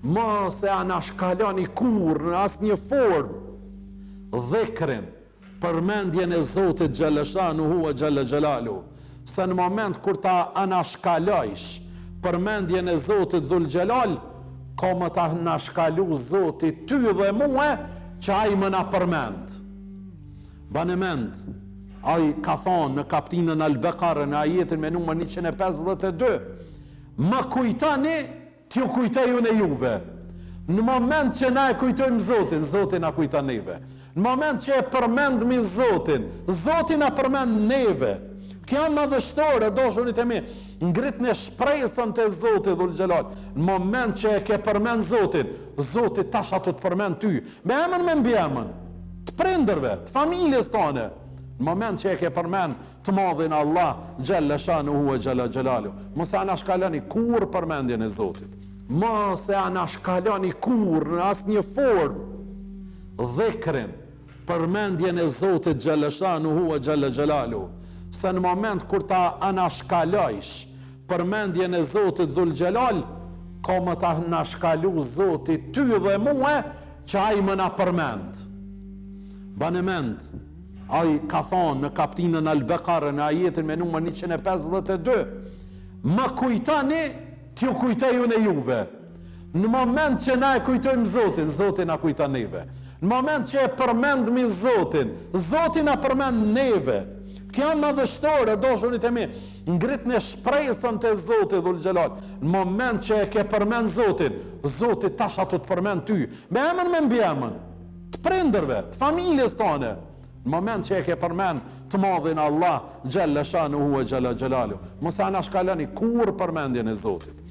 mos e anashkaloni kur në asnjë formë dhikrin, përmendjen e Zotit xhaleshanuhu ve xhalla xhelalu. Se në moment kur ta anashkalojsh përmendjen e Zotit dhul xhelal, ka më ta anashkalu Zotit ty dhe mua që ai më na përmend. Bane mend, ai ka thonë në kaptinën Al-Bekare në ajetin me numër 152, më kujtani, t'ju kujtoj unë e juve. Në moment që na e kujtojmë Zotin, Zoti na kujton neve. Në moment që e përmendmi Zotin, Zoti na përmend neve. Kjo madhështore, dashunit e mi, ngritni shpresën te Zoti dhul xhelal. Në moment që e ke përmend Zotin, Zoti tash ato të përmend ty, me emër me mbiemën, të prindërve, të familjes tone. Në moment që e ke përmend të madhin Allah xhalla shanuhu ve xhalla xhelalu, mos e anashkaloni kur përmendjen e Zotit. Mos e anashkaloni kur në asnjë formë dhikrin, përmendjen e Zotit xhalla shanuhu ve xhalla xhelalu. Se në moment kur ta anashkalojsh përmendjen e Zotit dhul xhelal, ka më ta anashkalu Zotit ty dhe mua që ai më na përmend. Bane mend, ai ka thonë në kaptinën Al-Bekare në ajetin me numër 152, më kujtani, t'ju kujtoj unë e juve. Në moment që na e kujtojmë Zotin, Zoti na kujton neve. Në moment që e përmendmi Zotin, Zoti na përmend neve. Kjo madhështore, dashunit e mi, ngritni shpresën te Zoti dhul xhelal. Në moment që e ke përmend Zotin, Zoti tash ato të përmend ty, me emër me mbiemën, të prindërve, të familjes tone. Në moment që e ke përmend të madhin Allah xhalla shanuhu ve xhalla xhelalu, mos anashkaloni kur përmendjen e Zotit.